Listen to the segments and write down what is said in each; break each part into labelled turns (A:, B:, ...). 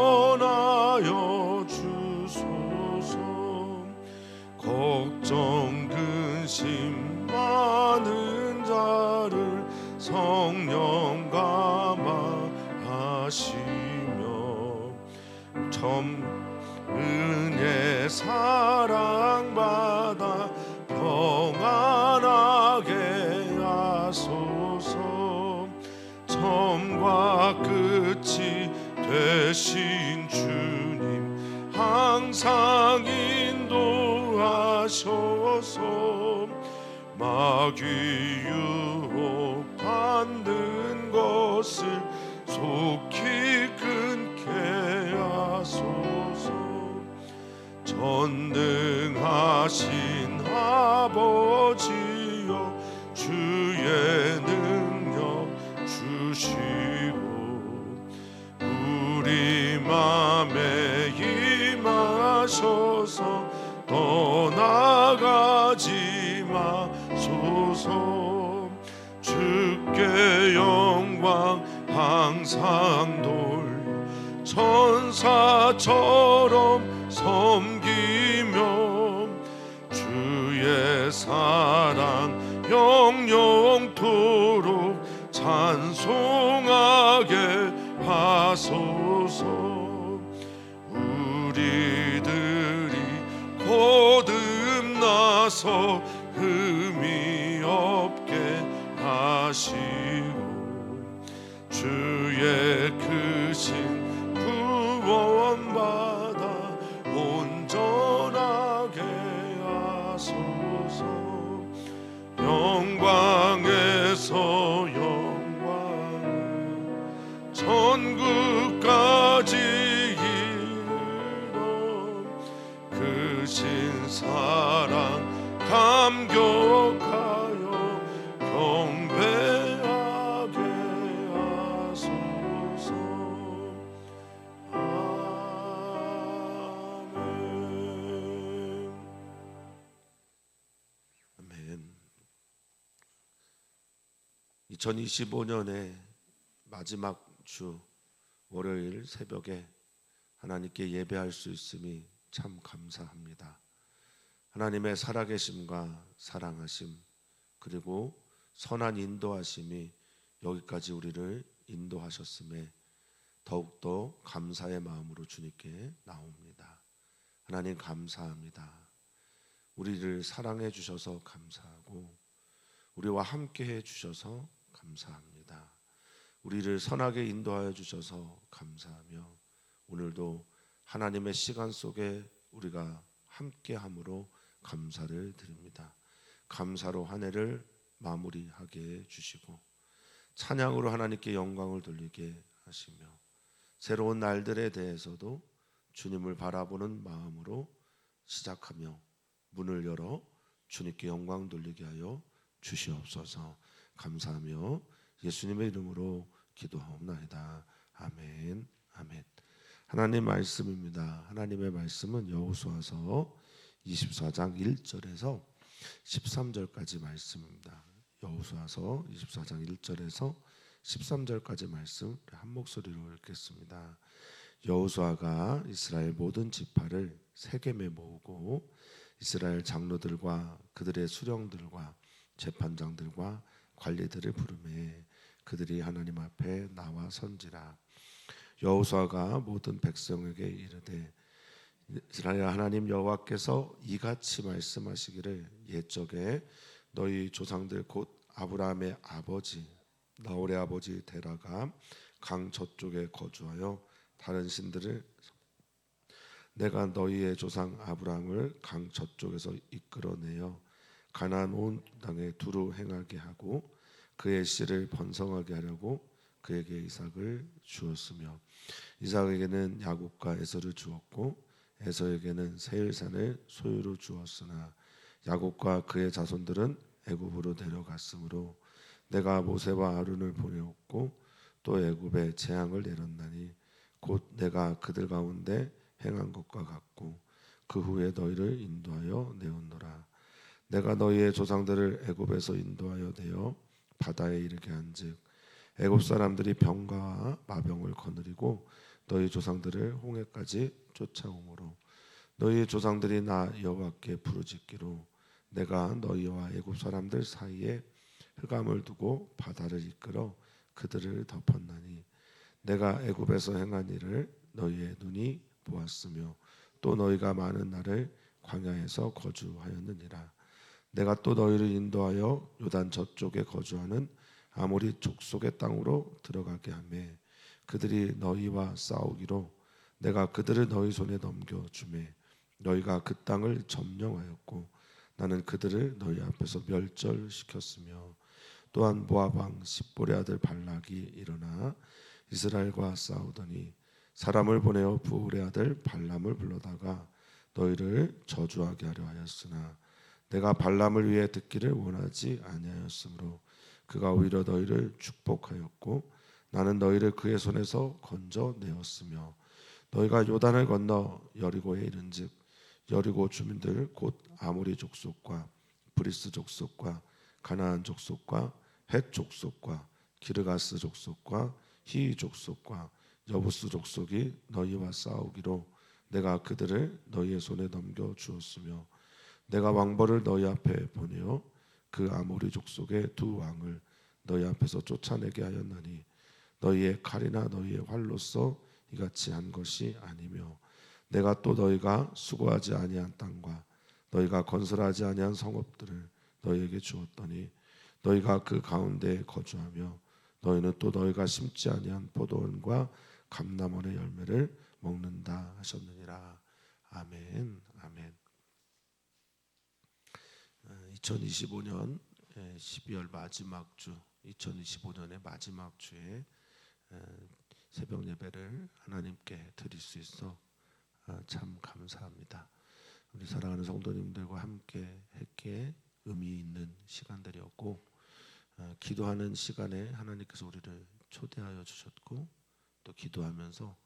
A: 전하여 주소서. 걱정 근심 많은 자를 성령 감화하시며 참 은혜 사랑받아 평안하게 하소서. 처음과 끝이 되신 주님 항상 인도하셔서 마귀 유혹받는 것을 속히 끊게 하소서. 전능하신 아버지여 주의 능력 주시고 우리 맘에 임하셔서 떠나가지 마소서. 주께 영광 항상 돌려 천사처럼 섬기며 주의 사랑 영영토록 찬송하게 하소서. 우리들이 거듭나서 흠이 없게 하시고 주의 크신 구원받아 온전하게 하소서. 영광에서 영광 천국까지 이르러 크신 사랑 감격하여 경배하게 하소서. 아멘. 2025년의 마지막 주 월요일 새벽에 하나님께 예배할 수 있음이 참 감사합니다. 하나님의 살아계심과 사랑하심 그리고 선한 인도하심이 여기까지 우리를 인도하셨음에 더욱더 감사의 마음으로 주님께 나옵니다. 하나님 감사합니다. 우리를 사랑해 주셔서 감사하고 우리와 함께 해 주셔서 감사합니다. 우리를 선하게 인도하여 주셔서 감사하며 오늘도 하나님의 시간 속에 우리가 함께함으로 감사를 드립니다. 감사로 한 해를 마무리하게 해주시고 찬양으로 하나님께 영광을 돌리게 하시며 새로운 날들에 대해서도 주님을 바라보는 마음으로 시작하며 문을 열어 주님께 영광 돌리게 하여 주시옵소서. 감사하며 예수님의 이름으로 기도하옵나이다. 아멘. 아멘. 하나님 말씀입니다. 하나님의 말씀은 여호수아서 24장 1절에서 13절까지 말씀입니다. 여호수아서 24장 1절에서 13절까지 말씀 한 목소리로 읽겠습니다. 여호수아가 이스라엘 모든 지파를 세겜에 모으고 이스라엘 장로들과 그들의 수령들과 재판장들과 관리들을 부르매 그들이 하나님 앞에 나와 선지라. 여호수아가 모든 백성에게 이르되 이스라엘 하나님 여호와께서 이같이 말씀하시기를 옛적에 너희 조상들 곧 아브라함의 아버지 나홀의 아버지 데라가 강 저쪽에 거주하여 다른 신들을 내가 너희의 조상 아브라함을 강 저쪽에서 이끌어내어 가나안 온 땅에 두루 행하게 하고 그의 씨를 번성하게 하려고 그에게 이삭을 주었으며 이삭에게는 야곱과 에서를 주었고 에서에게는 세일산을 소유로 주었으나 야곱과 그의 자손들은 애굽으로 내려갔으므로 내가 모세와 아론을 보내었고 또 애굽에 재앙을 내렸나니 곧 내가 그들 가운데 행한 것과 같고 그 후에 너희를 인도하여 내었노라. 내가 너희의 조상들을 애굽에서 인도하여 내어 바다에 이르게 한즉 애굽 사람들이 병과 마병을 거느리고 너희 조상들을 홍해까지 쫓아오므로 너희 조상들이 나 여호와께 부르짖기로 내가 너희와 애굽 사람들 사이에 흑암을 두고 바다를 이끌어 그들을 덮었나니 내가 애굽에서 행한 일을 너희의 눈이 보았으며 또 너희가 많은 날을 광야에서 거주하였느니라. 내가 또 너희를 인도하여 요단 저쪽에 거주하는 아모리 족속의 땅으로 들어가게 하매 그들이 너희와 싸우기로 내가 그들을 너희 손에 넘겨 주매 너희가 그 땅을 점령하였고 나는 그들을 너희 앞에서 멸절시켰으며 또한 모압 왕 십볼의 아들 발락이 일어나 이스라엘과 싸우더니 사람을 보내어 부울의 아들 발람을 불러다가 너희를 저주하게 하려 하였으나 내가 발람을 위해 듣기를 원하지 아니하였으므로 그가 오히려 너희를 축복하였고 나는 너희를 그의 손에서 건져내었으며 너희가 요단을 건너 여리고에 이른즉 여리고 주민들 곧 아모리 족속과 브리스 족속과 가나안 족속과 헷 족속과 기르가스 족속과 히 족속과 여부스 족속이 너희와 싸우기로 내가 그들을 너희의 손에 넘겨 주었으며 내가 왕벌을 너희 앞에 보내어 그 아모리 족속의 두 왕을 너희 앞에서 쫓아내게 하였나니 너희의 칼이나 너희의 활로서 이같이 한 것이 아니며 내가 또 너희가 수고하지 아니한 땅과 너희가 건설하지 아니한 성읍들을 너희에게 주었더니 너희가 그 가운데에 거주하며 너희는 또 너희가 심지 아니한 포도원과 감람원의 열매를 먹는다 하셨느니라. 아멘. 아멘. 2025년 12월 마지막 주, 2025년의 마지막 주에 새벽 예배를 하나님께 드릴 수 있어 참 감사합니다. 우리 사랑하는 성도님들과 함께 했기에 의미 있는 시간들이었고 기도하는 시간에 하나님께서 우리를 초대하여 주셨고 또 기도하면서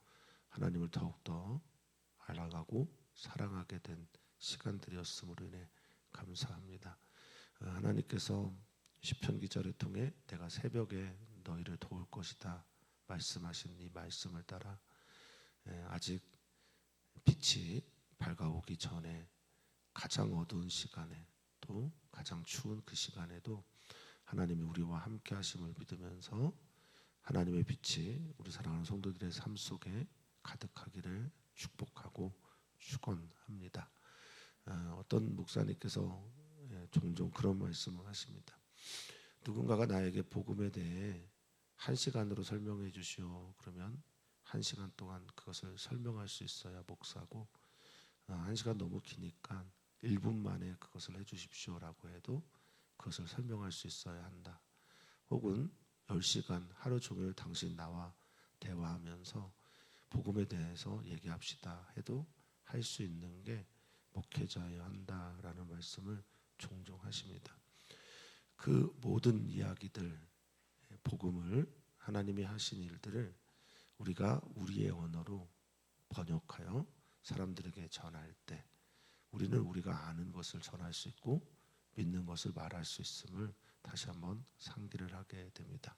A: 하나님을 더욱더 알아가고 사랑하게 된 시간들이었음으로 인해 감사합니다. 하나님께서 시편 기자를 통해 내가 새벽에 너희를 도울 것이다 말씀하신 이 말씀을 따라 아직 빛이 밝아오기 전에 가장 어두운 시간에 또 가장 추운 그 시간에도 하나님이 우리와 함께 하심을 믿으면서 하나님의 빛이 우리 사랑하는 성도들의 삶 속에 가득하기를 축복하고 축원합니다. 어떤 목사님께서 종종 그런 말씀을 하십니다. 누군가가 나에게 복음에 대해 1시간으로 설명해 주시오. 그러면 1시간 동안 그것을 설명할 수 있어야 목사고 1시간 너무 기니까 1분 만에 그것을 해주십시오라고 해도 그것을 설명할 수 있어야 한다. 혹은 10시간 하루 종일 당신 나와 대화하면서 복음에 대해서 얘기합시다 해도 할 수 있는 게 목회자여야 한다라는 말씀을 종종 하십니다. 그 모든 이야기들, 복음을 하나님이 하신 일들을 우리가 우리의 언어로 번역하여 사람들에게 전할 때 우리는 우리가 아는 것을 전할 수 있고 믿는 것을 말할 수 있음을 다시 한번 상기를 하게 됩니다.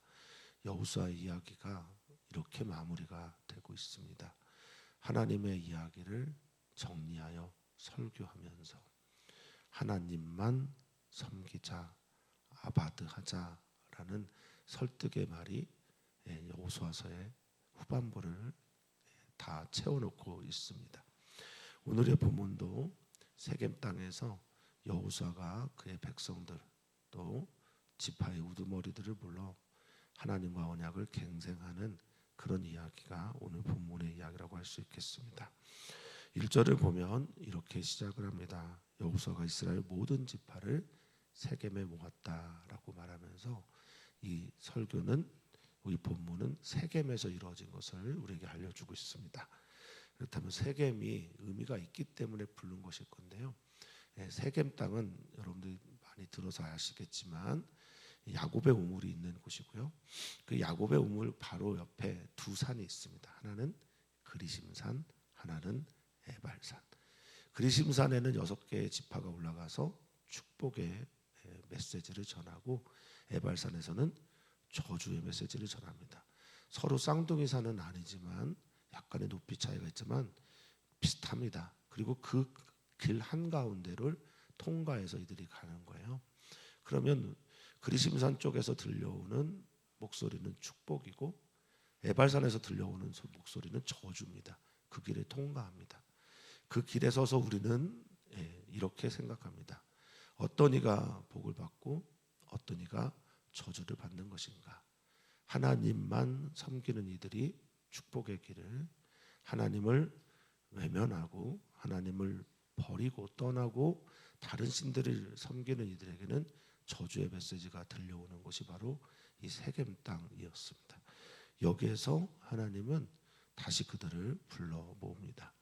A: 여호수아의 이야기가 이렇게 마무리가 되고 있습니다. 하나님의 이야기를 정리하여 설교하면서 하나님만 섬기자, 아바드하자라는 설득의 말이 여호수아서의 후반부를 다 채워놓고 있습니다. 오늘의 본문도 세겜 땅에서 여호수아가 그의 백성들 또 지파의 우두머리들을 불러 하나님과 언약을 갱생하는 그런 이야기가 오늘 본문의 이야기라고 할 수 있겠습니다. 1절을 보면 이렇게 시작을 합니다. 여호수아가 이스라엘 모든 지파를 세겜에 모았다라고 말하면서 이 설교는 이 본문은 세겜에서 이루어진 것을 우리에게 알려주고 있습니다. 그렇다면 세겜이 의미가 있기 때문에 부른 것일 건데요. 세겜 땅은 여러분들이 많이 들어서 아시겠지만 야곱의 우물이 있는 곳이고요. 그 야곱의 우물 바로 옆에 두 산이 있습니다. 하나는 그리심산, 하나는 에발산. 그리심산에는 6개의 지파가 올라가서 축복의 메시지를 전하고 에발산에서는 저주의 메시지를 전합니다. 서로 쌍둥이 산은 아니지만 약간의 높이 차이가 있지만 비슷합니다. 그리고 그 길 한가운데를 통과해서 이들이 가는 거예요. 그러면 그리심산 쪽에서 들려오는 목소리는 축복이고 에발산에서 들려오는 목소리는 저주입니다. 그 길에 통과합니다. 그 길에 서서 우리는 이렇게 생각합니다. 어떤 이가 복을 받고 어떤 이가 저주를 받는 것인가. 하나님만 섬기는 이들이 축복의 길을, 하나님을 외면하고 하나님을 버리고 떠나고 다른 신들을 섬기는 이들에게는 저주의 메시지가 들려오는 곳이 바로 이 세겜 땅이었습니다. 여기에서 하나님은 다시 그들을 불러 모읍니다.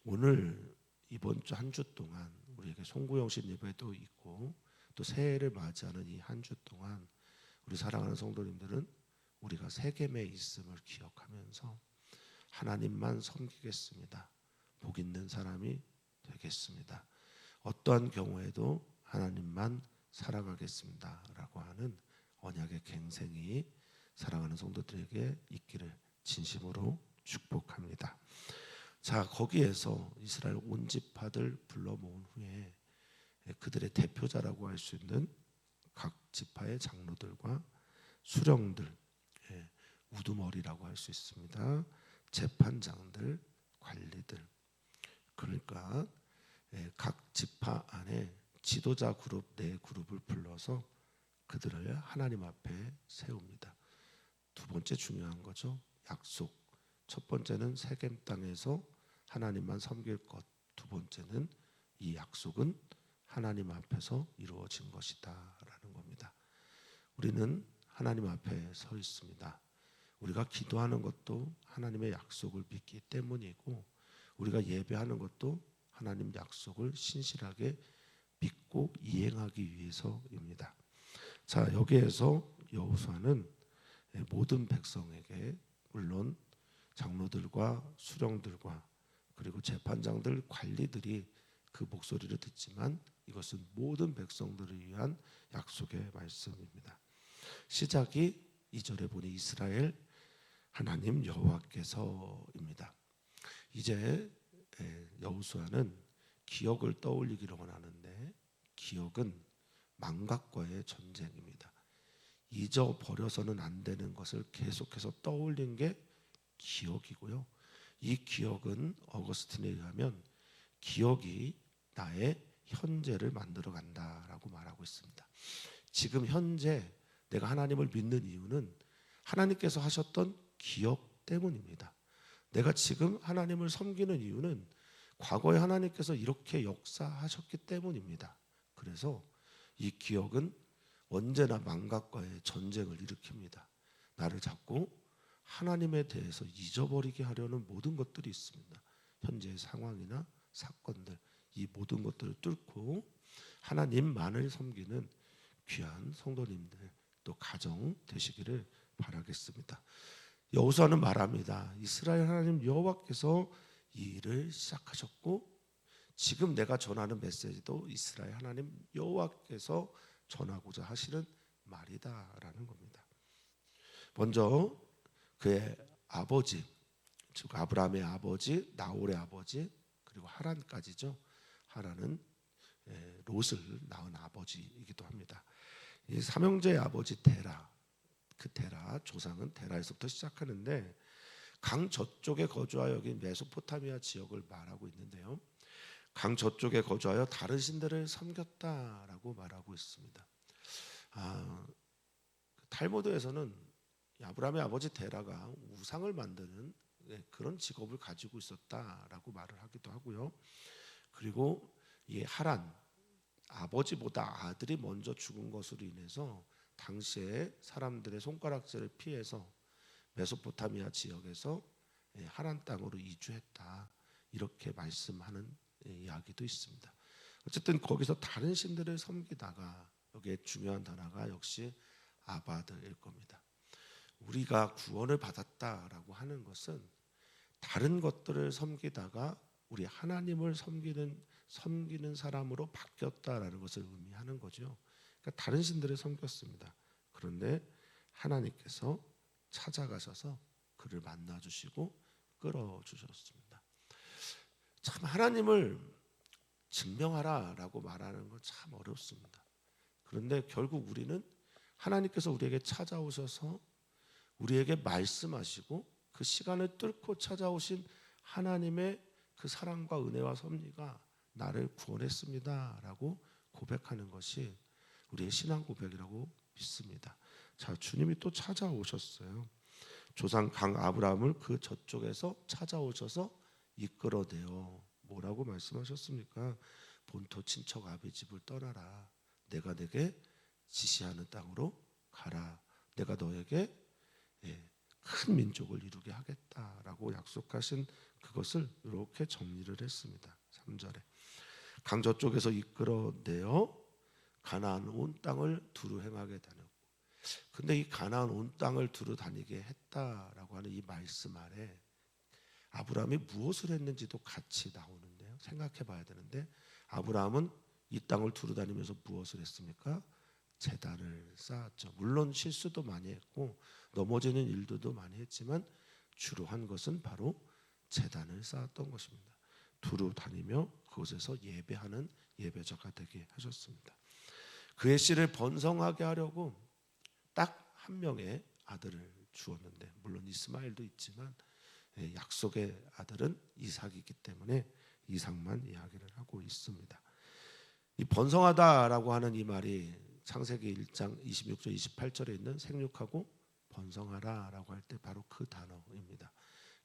A: 오늘 이번 주 한 주 동안 우리에게 송구영신 예배도 있고 또 새해를 맞이하는 이 한 주 동안 우리 사랑하는 성도님들은 우리가 세겜에 있음을 기억하면서 하나님만 섬기겠습니다. 복 있는 사람이 되겠습니다. 어떠한 경우에도 하나님만 살아가겠습니다 라고 하는 언약의 갱생이 사랑하는 성도들에게 있기를 진심으로 축복합니다. 자, 거기에서 이스라엘 온 지파들 불러 모은 후에 그들의 대표자라고 할 수 있는 각 지파의 장로들과 수령들, 우두머리라고 할 수 있습니다. 재판장들, 관리들, 그러니까 각 지파 안에 지도자 그룹 네 그룹을 불러서 그들을 하나님 앞에 세웁니다. 두 번째 중요한 거죠. 약속. 첫 번째는 세겜 땅에서 하나님만 섬길 것. 두 번째는 이 약속은 하나님 앞에서 이루어진 것이다라는 겁니다. 우리는 하나님 앞에 서 있습니다. 우리가 기도하는 것도 하나님의 약속을 믿기 때문이고 우리가 예배하는 것도 하나님 약속을 신실하게 믿고 이행하기 위해서입니다. 자, 여기에서 여호수아는 모든 백성에게 물론 장로들과 수령들과 그리고 재판장들, 관리들이 그 목소리를 듣지만 이것은 모든 백성들을 위한 약속의 말씀입니다. 시작이 2절에 보니 이스라엘 하나님 여호와께서입니다. 이제 여호수아는 기억을 떠올리기를 원하는데 기억은 망각과의 전쟁입니다. 잊어버려서는 안 되는 것을 계속해서 떠올린 게 기억이고요. 이 기억은 어거스틴에 의하면 기억이 나의 현재를 만들어 간다라고 말하고 있습니다. 지금 현재 내가 하나님을 믿는 이유는 하나님께서 하셨던 기억 때문입니다. 내가 지금 하나님을 섬기는 이유는 과거에 하나님께서 이렇게 역사하셨기 때문입니다. 그래서 이 기억은 언제나 망각과의 전쟁을 일으킵니다. 나를 자꾸 하나님에 대해서 잊어버리게 하려는 모든 것들이 있습니다. 현재의 상황이나 사건들, 이 모든 것들을 뚫고 하나님만을 섬기는 귀한 성도님들 또 가정 되시기를 바라겠습니다. 여호수아는 말합니다. 이스라엘 하나님 여호와께서 이 일을 시작하셨고 지금 내가 전하는 메시지도 이스라엘 하나님 여호와께서 전하고자 하시는 말이다라는 겁니다. 먼저 그의 아버지, 즉 아브라함의 아버지, 나홀의 아버지, 그리고 하란까지죠. 하란은 롯을 낳은 아버지이기도 합니다. 이 삼형제의 아버지 데라, 그 데라 조상은 데라에서부터 시작하는데 강 저쪽에 거주하여 여기 메소포타미아 지역을 말하고 있는데요. 강 저쪽에 거주하여 다른 신들을 섬겼다라고 말하고 있습니다. 탈무드에서는 아브라함의 아버지 데라가 우상을 만드는 그런 직업을 가지고 있었다라고 말을 하기도 하고요. 그리고 이 하란 아버지보다 아들이 먼저 죽은 것으로 인해서 당시에 사람들의 손가락질을 피해서 메소포타미아 지역에서 하란 땅으로 이주했다 이렇게 말씀하는 이야기도 있습니다. 어쨌든 거기서 다른 신들을 섬기다가 여기에 중요한 단어가 역시 아바드일 겁니다. 우리가 구원을 받았다라고 하는 것은 다른 것들을 섬기다가 우리 하나님을 섬기는 사람으로 바뀌었다라는 것을 의미하는 거죠. 그러니까 다른 신들을 섬겼습니다. 그런데 하나님께서 찾아가셔서 그를 만나주시고 이끌어 주셨습니다. 참 하나님을 증명하라라고 말하는 건 참 어렵습니다. 그런데 결국 우리는 하나님께서 우리에게 찾아오셔서 우리에게 말씀하시고 그 시간을 뚫고 찾아오신 하나님의 그 사랑과 은혜와 섭리가 나를 구원했습니다라고 고백하는 것이 우리의 신앙 고백이라고 믿습니다. 자, 주님이 또 찾아오셨어요. 조상 강 아브라함을 그 저쪽에서 찾아오셔서 이끌어내어 뭐라고 말씀하셨습니까? 본토 친척 아비 집을 떠나라. 내가 내게 지시하는 땅으로 가라. 내가 너에게 큰 민족을 이루게 하겠다라고 약속하신 그것을 이렇게 정리를 했습니다. 3절에 강 저쪽에서 이끌어내어 가나안 온 땅을 두루 행하게 다녔고, 근데 이 가나안 온 땅을 두루 다니게 했다라고 하는 이 말씀 아래 아브라함이 무엇을 했는지도 같이 나오는데요. 생각해 봐야 되는데 아브라함은 이 땅을 두루 다니면서 무엇을 했습니까? 제단을 쌓았죠. 물론 실수도 많이 했고 넘어지는 일들도 많이 했지만 주로 한 것은 바로 제단을 쌓았던 것입니다. 두루 다니며 그곳에서 예배하는 예배자가 되게 하셨습니다. 그의 씨를 번성하게 하려고 딱 한 명의 아들을 주었는데, 물론 이스마엘도 있지만 약속의 아들은 이삭이기 때문에 이삭만 이야기를 하고 있습니다. 이 번성하다라고 하는 이 말이 창세기 1장 26절 28절에 있는 생육하고 번성하라라고 할 때 바로 그 단어입니다.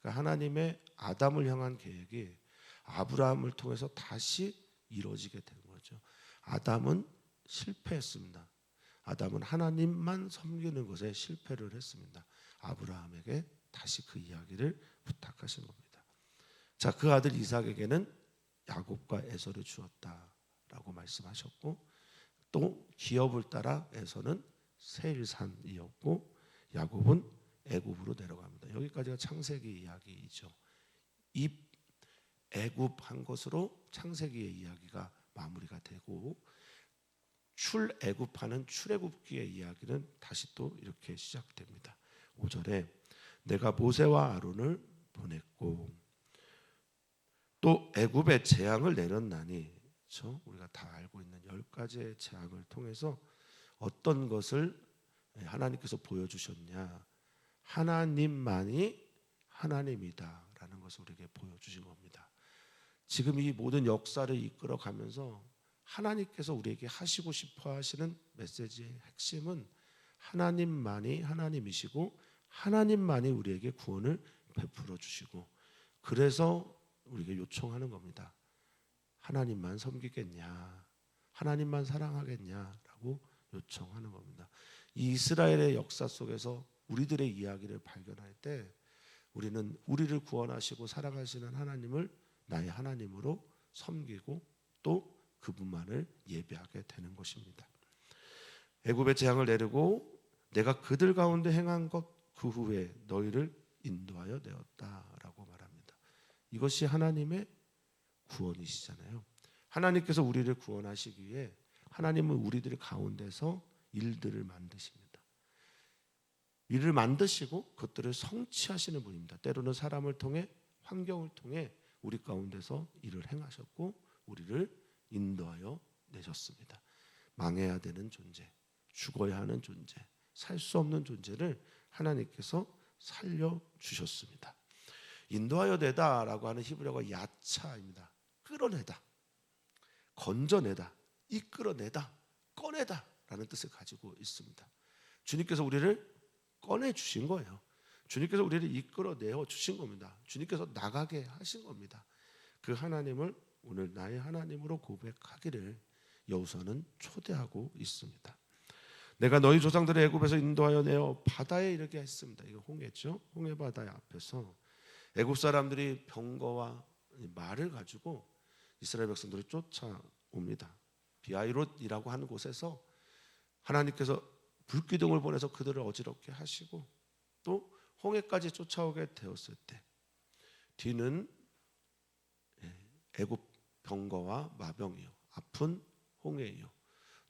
A: 그러니까 하나님의 아담을 향한 계획이 아브라함을 통해서 다시 이루어지게 된 거죠. 아담은 실패했습니다. 아담은 하나님만 섬기는 것에 실패를 했습니다. 아브라함에게 다시 그 이야기를 부탁하신 겁니다. 자, 그 아들 이삭에게는 야곱과 에서를 주었다라고 말씀하셨고, 또 기업을 따라 에서는 세일산이었고 야곱은 애굽으로 내려갑니다. 여기까지가 창세기 이야기이죠. 이 애굽한 것으로 창세기의 이야기가 마무리가 되고, 출애굽하는 출애굽기의 이야기는 다시 또 이렇게 시작됩니다. 5절에 내가 모세와 아론을 보냈고 또 애굽의 재앙을 내렸나니, 그렇죠? 우리가 다 알고 있는 10가지의 재앙을 통해서 어떤 것을 하나님께서 보여주셨냐? 하나님만이 하나님이다라는 것을 우리에게 보여주신 겁니다. 지금 이 모든 역사를 이끌어가면서 하나님께서 우리에게 하시고 싶어 하시는 메시지의 핵심은 하나님만이 하나님이시고 하나님만이 우리에게 구원을 베풀어 주시고, 그래서 우리에게 요청하는 겁니다. 하나님만 섬기겠냐? 하나님만 사랑하겠냐라고 요청하는 겁니다. 이 이스라엘의 역사 속에서 우리들의 이야기를 발견할 때 우리는 우리를 구원하시고 사랑하시는 하나님을 나의 하나님으로 섬기고 또 그분만을 예배하게 되는 것입니다. 애굽의 재앙을 내리고 내가 그들 가운데 행한 것 그 후에 너희를 인도하여 내었다라고 말합니다. 이것이 하나님의 구원이시잖아요. 하나님께서 우리를 구원하시기 위해 하나님은 우리들 가운데서 일들을 만드십니다. 일을 만드시고 그것들을 성취하시는 분입니다. 때로는 사람을 통해, 환경을 통해 우리 가운데서 일을 행하셨고 우리를 인도하여 내셨습니다. 망해야 되는 존재, 죽어야 하는 존재, 살 수 없는 존재를 하나님께서 살려주셨습니다. 인도하여 내다라고 하는 히브리어가 야차입니다. 끌어내다, 건져내다, 이끌어내다, 꺼내다 라는 뜻을 가지고 있습니다. 주님께서 우리를 꺼내주신 거예요. 주님께서 우리를 이끌어내어 주신 겁니다. 주님께서 나가게 하신 겁니다. 그 하나님을 오늘 나의 하나님으로 고백하기를 여호수아는 초대하고 있습니다. 내가 너희 조상들의 애굽에서 인도하여 내어 바다에 이르게 했습니다. 이거 홍해죠. 홍해 바다 앞에서 애굽 사람들이 병거와 말을 가지고 이스라엘 백성들을 쫓아옵니다. 비아이롯이라고 하는 곳에서 하나님께서 불기둥을 보내서 그들을 어지럽게 하시고 또 홍해까지 쫓아오게 되었을 때 뒤는 애굽 병거와 마병이요, 아픈 홍해이요,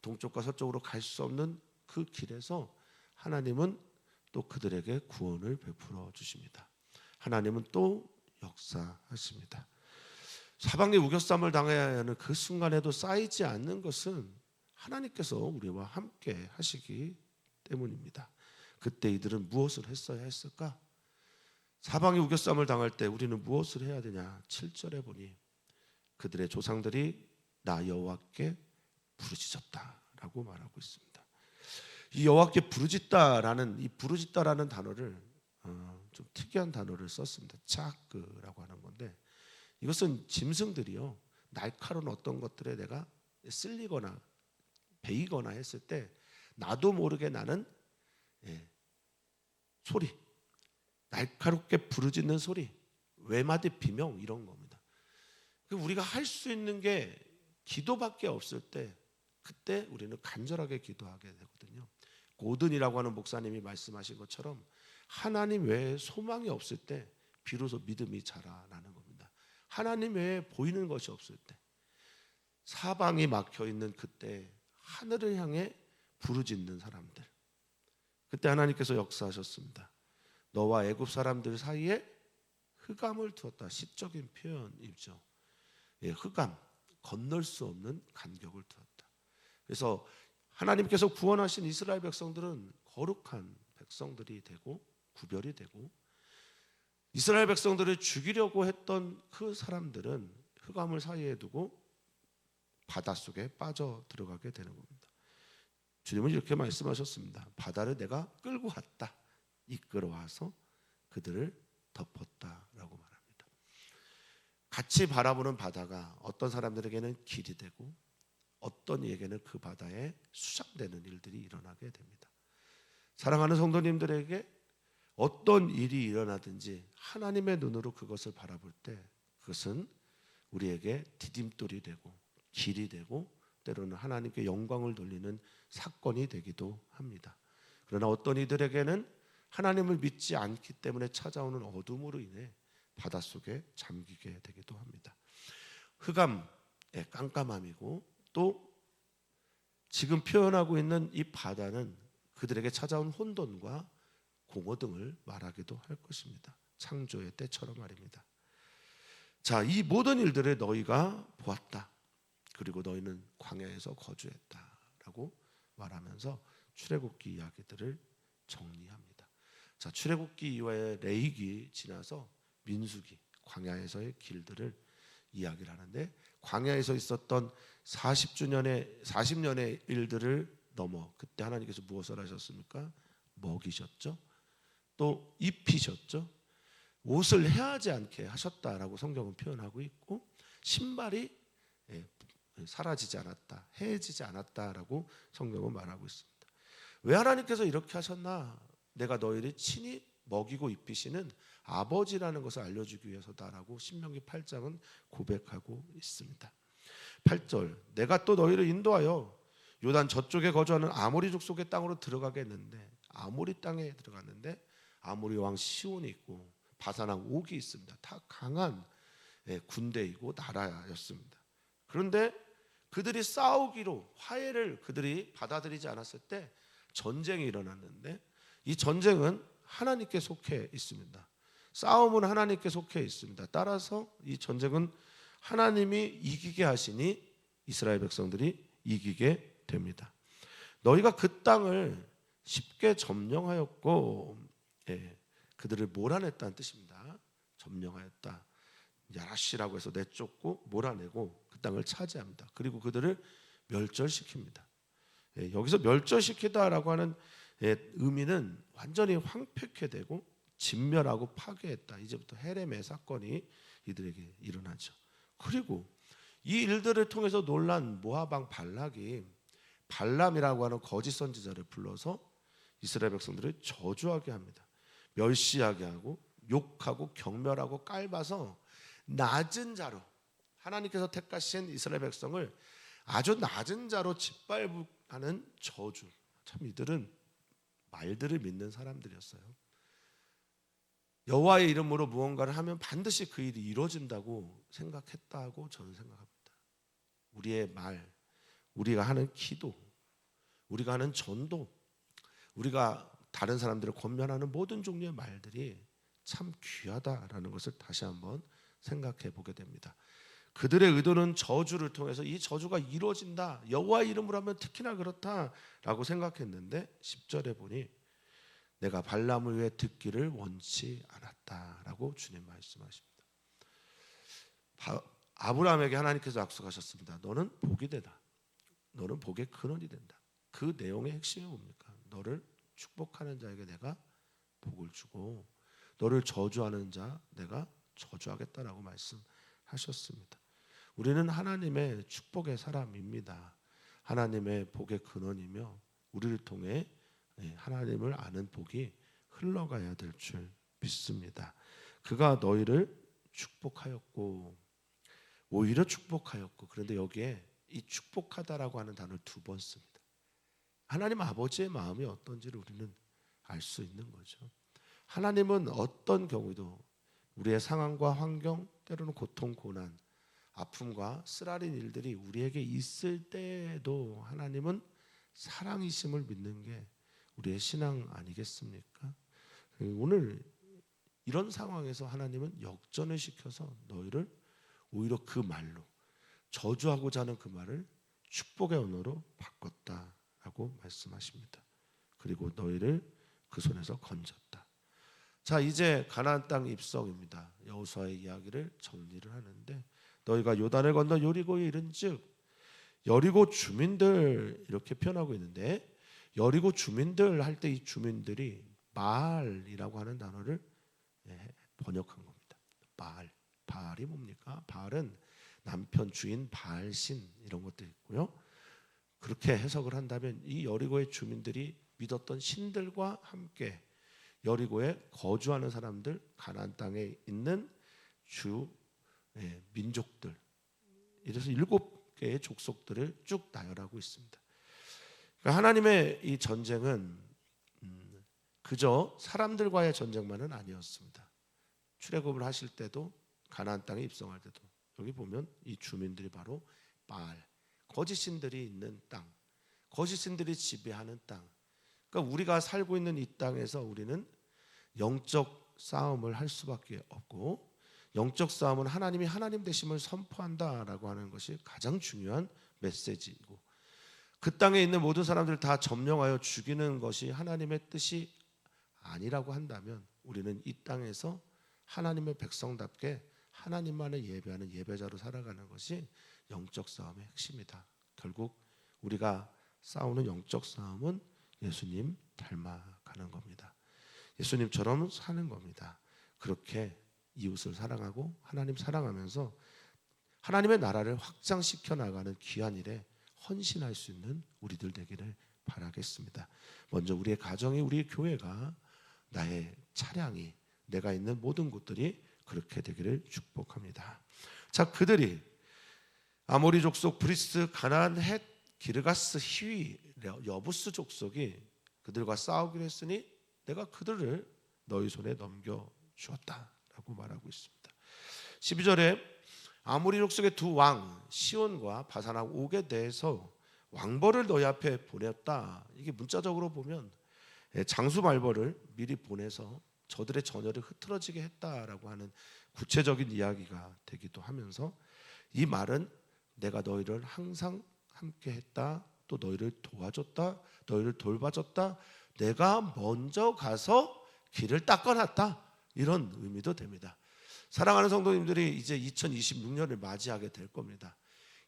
A: 동쪽과 서쪽으로 갈 수 없는 그 길에서 하나님은 또 그들에게 구원을 베풀어 주십니다. 하나님은 또 역사하십니다. 사방에 우겨쌈을 당해야 하는 그 순간에도 쌓이지 않는 것은 하나님께서 우리와 함께 하시기 때문입니다. 그때 이들은 무엇을 했어야 했을까? 사방에 우겨쌈을 당할 때 우리는 무엇을 해야 되냐? 7절에 보니 그들의 조상들이 나 여호와께 부르짖었다라고 말하고 있습니다. 이 여호와께 부르짖다라는 이 부르짖다라는 단어를 좀 특이한 단어를 썼습니다. 차크라고 하는 건데 이것은 짐승들이요 날카로운 어떤 것들에 내가 쓸리거나 베이거나 했을 때 나도 모르게 나는 소리, 날카롭게 부르짖는 소리, 외마디 비명 이런 겁니다. 우리가 할 수 있는 게 기도밖에 없을 때 그때 우리는 간절하게 기도하게 되거든요. 고든이라고 하는 목사님이 말씀하신 것처럼 하나님 외에 소망이 없을 때 비로소 믿음이 자라나는 겁니다. 하나님 외에 보이는 것이 없을 때 사방이 막혀 있는 그때 하늘을 향해 부르짖는 사람들, 그때 하나님께서 역사하셨습니다. 너와 애굽 사람들 사이에 흑암을 두었다. 시적인 표현이죠. 흑암, 건널 수 없는 간격을 두었다. 그래서 하나님께서 구원하신 이스라엘 백성들은 거룩한 백성들이 되고 구별이 되고, 이스라엘 백성들을 죽이려고 했던 그 사람들은 흑암을 사이에 두고 바닷속에 빠져 들어가게 되는 겁니다. 주님은 이렇게 말씀하셨습니다. 바다를 내가 끌고 왔다. 이끌어와서 그들을 덮었다라고 말합니다. 같이 바라보는 바다가 어떤 사람들에게는 길이 되고 어떤 이에게는 그 바다에 수장되는 일들이 일어나게 됩니다. 사랑하는 성도님들에게 어떤 일이 일어나든지 하나님의 눈으로 그것을 바라볼 때 그것은 우리에게 디딤돌이 되고 길이 되고 때로는 하나님께 영광을 돌리는 사건이 되기도 합니다. 그러나 어떤 이들에게는 하나님을 믿지 않기 때문에 찾아오는 어둠으로 인해 바닷속에 잠기게 되기도 합니다. 흑암의 깜깜함이고 또 지금 표현하고 있는 이 바다는 그들에게 찾아온 혼돈과 공허 등을 말하기도 할 것입니다. 창조의 때처럼 말입니다. 자, 이 모든 일들을 너희가 보았다. 그리고 너희는 광야에서 거주했다라고 말하면서 출애굽기 이야기들을 정리합니다. 자, 출애굽기 이후에 레위기 지나서 민수기, 광야에서의 길들을 이야기를 하는데, 광야에서 있었던 40년의 일들을 넘어 그때 하나님께서 무엇을 하셨습니까? 먹이셨죠. 또 입히셨죠. 옷을 헤아지 않게 하셨다라고 성경은 표현하고 있고, 신발이 사라지지 않았다, 해지지 않았다라고 성경은 말하고 있습니다. 왜 하나님께서 이렇게 하셨나? 내가 너희를 친히 먹이고 입히시는 아버지라는 것을 알려주기 위해서다라고 신명기 8장은 고백하고 있습니다. 8절, 내가 또 너희를 인도하여 요단 저쪽에 거주하는 아모리 족속의 땅으로 들어가게 했는데, 아모리 땅에 들어갔는데 아모리 왕 시온이 있고 바산 왕 옥이 있습니다. 다 강한 군대이고 나라였습니다. 그런데 그들이 싸우기로 화해를 그들이 받아들이지 않았을 때 전쟁이 일어났는데, 이 전쟁은 하나님께 속해 있습니다. 싸움은 하나님께 속해 있습니다. 따라서 이 전쟁은 하나님이 이기게 하시니 이스라엘 백성들이 이기게 됩니다. 너희가 그 땅을 쉽게 점령하였고, 그들을 몰아냈다는 뜻입니다. 점령하였다. 야라시라고 해서 내쫓고 몰아내고 그 땅을 차지합니다. 그리고 그들을 멸절시킵니다. 여기서 멸절시키다라고 하는 의미는 완전히 황폐케 되고 진멸하고 파괴했다. 이제부터 헤레메 사건이 이들에게 일어나죠. 그리고 이 일들을 통해서 놀란 모압 왕 발락이 발람이라고 하는 거짓 선지자를 불러서 이스라엘 백성들을 저주하게 합니다. 멸시하게 하고 욕하고 경멸하고 깔봐서 낮은 자로, 하나님께서 택하신 이스라엘 백성을 아주 낮은 자로 짓밟는 저주. 참 이들은 말들을 믿는 사람들이었어요. 여호와의 이름으로 무언가를 하면 반드시 그 일이 이루어진다고 생각했다고 저는 생각합니다. 우리의 말, 우리가 하는 기도, 우리가 하는 전도, 우리가 다른 사람들을 권면하는 모든 종류의 말들이 참 귀하다라는 것을 다시 한번 생각해 보게 됩니다. 그들의 의도는 저주를 통해서 이 저주가 이루어진다, 여호와 이름으로 하면 특히나 그렇다라고 생각했는데 10절에 보니 내가 발람을 위해 듣기를 원치 않았다라고 주님 말씀하십니다. 아브라함에게 하나님께서 약속하셨습니다. 너는 복이 되다. 너는 복의 근원이 된다. 그 내용의 핵심이 뭡니까? 너를 축복하는 자에게 내가 복을 주고 너를 저주하는 자 내가 저주하겠다라고 말씀하셨습니다. 우리는 하나님의 축복의 사람입니다. 하나님의 복의 근원이며 우리를 통해 하나님을 아는 복이 흘러가야 될 줄 믿습니다. 그가 너희를 축복하였고 오히려 축복하였고, 그런데 여기에 이 축복하다라고 하는 단어를 2번 씁니다. 하나님 아버지의 마음이 어떤지를 우리는 알 수 있는 거죠. 하나님은 어떤 경우도 우리의 상황과 환경, 때로는 고통, 고난, 아픔과 쓰라린 일들이 우리에게 있을 때에도 하나님은 사랑이심을 믿는 게 우리의 신앙 아니겠습니까? 오늘 이런 상황에서 하나님은 역전을 시켜서 너희를 오히려 그 말로 저주하고자 하는 그 말을 축복의 언어로 바꿨다라고 말씀하십니다. 그리고 너희를 그 손에서 건졌다. 자, 이제 가나안 땅 입성입니다. 여호수아의 이야기를 정리를 하는데 너희가 요단을 건너 여리고에 이른즉, 여리고 주민들 이렇게 표현하고 있는데 여리고 주민들 할 때 이 주민들이 바알이라고 하는 단어를 번역한 겁니다. 바알이 뭡니까? 바알은 남편, 주인, 바알신 이런 것도 있고요. 그렇게 해석을 한다면 이 여리고의 주민들이 믿었던 신들과 함께 여리고에 거주하는 사람들, 가나안 땅에 있는 주 민족들, 이래서 7개의 족속들을 쭉 나열하고 있습니다. 그러니까 하나님의 이 전쟁은 그저 사람들과의 전쟁만은 아니었습니다. 출애굽을 하실 때도 가나안 땅에 입성할 때도 여기 보면 이 주민들이 바로 바알, 거짓 신들이 있는 땅, 거짓 신들이 지배하는 땅. 그러니까 우리가 살고 있는 이 땅에서 우리는 영적 싸움을 할 수밖에 없고, 영적 싸움은 하나님이 하나님 되심을 선포한다라고 하는 것이 가장 중요한 메시지이고, 그 땅에 있는 모든 사람들을 다 점령하여 죽이는 것이 하나님의 뜻이 아니라고 한다면 우리는 이 땅에서 하나님의 백성답게 하나님만을 예배하는 예배자로 살아가는 것이 영적 싸움의 핵심이다. 결국 우리가 싸우는 영적 싸움은 예수님 닮아가는 겁니다. 예수님처럼 사는 겁니다. 그렇게 이웃을 사랑하고 하나님 사랑하면서 하나님의 나라를 확장시켜 나가는 귀한 일에 헌신할 수 있는 우리들 되기를 바라겠습니다. 먼저 우리의 가정이, 우리의 교회가, 나의 차량이, 내가 있는 모든 곳들이 그렇게 되기를 축복합니다. 자, 그들이 아모리 족속, 브리스, 가나안, 헷, 기르가스, 히위, 여부스 족속이 그들과 싸우기로 했으니 내가 그들을 너희 손에 넘겨주었다라고 말하고 있습니다. 12절에 아모리 족속의 2왕 시온과 바산하고 옥에 대해서 왕벌을 너희 앞에 보냈다. 이게 문자적으로 보면 장수 말벌을 미리 보내서 저들의 전열을 흐트러지게 했다라고 하는 구체적인 이야기가 되기도 하면서, 이 말은 내가 너희를 항상 함께 했다, 또 너희를 도와줬다, 너희를 돌봐줬다, 내가 먼저 가서 길을 닦아놨다, 이런 의미도 됩니다. 사랑하는 성도님들이 이제 2026년을 맞이하게 될 겁니다.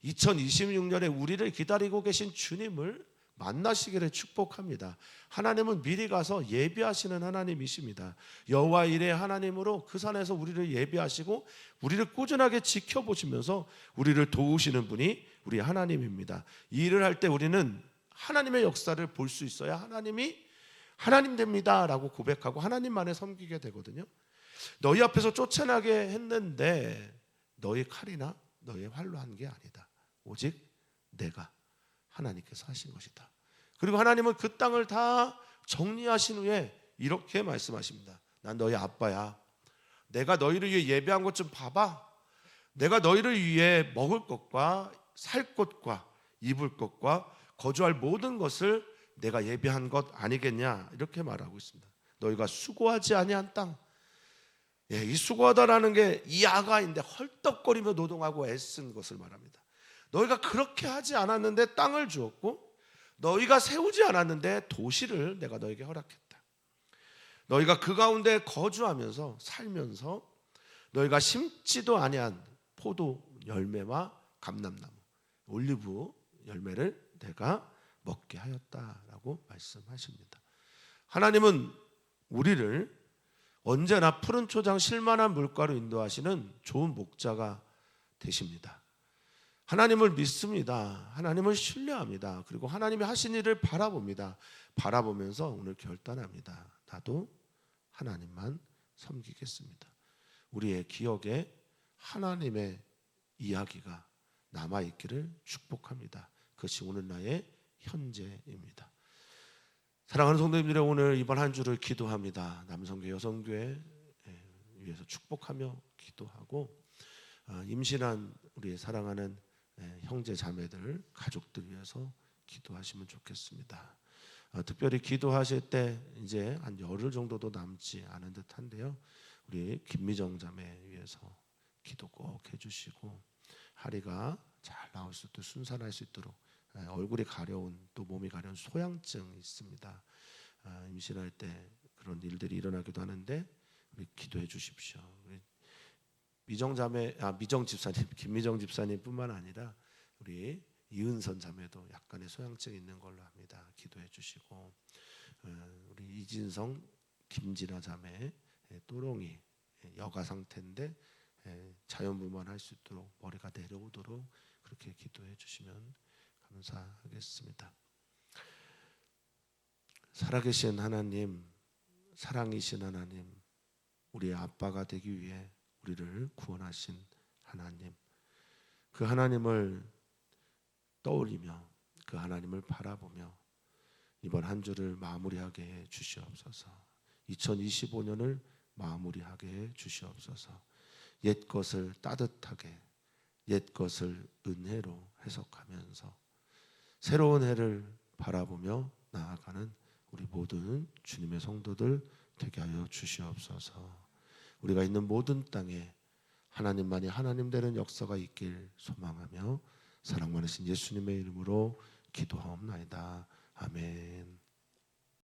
A: 2026년에 우리를 기다리고 계신 주님을 만나시기를 축복합니다. 하나님은 미리 가서 예비하시는 하나님이십니다. 여호와 일의 하나님으로 그 산에서 우리를 예비하시고 우리를 꾸준하게 지켜보시면서 우리를 도우시는 분이 우리 하나님입니다. 이 일을 할 때 우리는 하나님의 역사를 볼 수 있어야 하나님이 하나님 됩니다 라고 고백하고 하나님만을 섬기게 되거든요. 너희 앞에서 쫓아나게 했는데 너희 칼이나 너희 활로 한 게 아니다. 오직 내가, 하나님께서 하신 것이다. 그리고 하나님은 그 땅을 다 정리하신 후에 이렇게 말씀하십니다. 난 너희 아빠야. 내가 너희를 위해 예배한 것 좀 봐봐. 내가 너희를 위해 먹을 것과 살 것과 입을 것과 거주할 모든 것을 내가 예비한 것 아니겠냐, 이렇게 말하고 있습니다. 너희가 수고하지 아니한 땅, 예, 이 수고하다라는 게 이 아가인데 헐떡거리며 노동하고 애쓴 것을 말합니다. 너희가 그렇게 하지 않았는데 땅을 주었고 너희가 세우지 않았는데 도시를 내가 너에게 허락했다. 너희가 그 가운데 거주하면서 살면서 너희가 심지도 아니한 포도 열매와 감람나무, 올리브 열매를 내가 먹게 하였다라고 말씀하십니다. 하나님은 우리를 언제나 푸른 초장 실만한 물가로 인도하시는 좋은 목자가 되십니다. 하나님을 믿습니다. 하나님을 신뢰합니다. 그리고 하나님이 하신 일을 바라봅니다. 바라보면서 오늘 결단합니다. 나도 하나님만 섬기겠습니다. 우리의 기억에 하나님의 이야기가 남아있기를 축복합니다. 그것이 오늘 나의 현재입니다. 사랑하는 성도님들이, 오늘 이번 한 주를 기도합니다. 남성교회, 여성교회 위해서 축복하며 기도하고, 임신한 우리 사랑하는 형제 자매들, 가족들 위해서 기도하시면 좋겠습니다. 특별히 기도하실 때 이제 한 열흘 정도도 남지 않은 듯한데요, 우리 김미정 자매 위해서 기도 꼭 해주시고, 하리가 잘 나올 수 있도록, 순산할 수 있도록, 얼굴이 가려운, 또 몸이 가려운 소양증이 있습니다. 임신할 때 그런 일들이 일어나기도 하는데 우리 기도해 주십시오. 우리 미정 집사님, 김미정 집사님뿐만 아니라 우리 이은선 자매도 약간의 소양증이 있는 걸로 합니다. 기도해 주시고, 우리 이진성, 김진아 자매 또롱이 여가 상태인데 자연분만할 수 있도록, 머리가 내려오도록 그렇게 기도해 주시면 감사하겠습니다. 살아계신 하나님, 사랑이신 하나님, 우리의 아빠가 되기 위해 우리를 구원하신 하나님, 그 하나님을 떠올리며 그 하나님을 바라보며 이번 한 주를 마무리하게 해 주시옵소서. 2025년을 마무리하게 해 주시옵소서. 옛 것을 따뜻하게, 옛 것을 은혜로 해석하면서 새로운 해를 바라보며 나아가는 우리 모든 주님의 성도들 되게 하여 주시옵소서. 우리가 있는 모든 땅에 하나님만이 하나님 되는 역사가 있길 소망하며 사랑 많으신 예수님의 이름으로 기도하옵나이다. 아멘.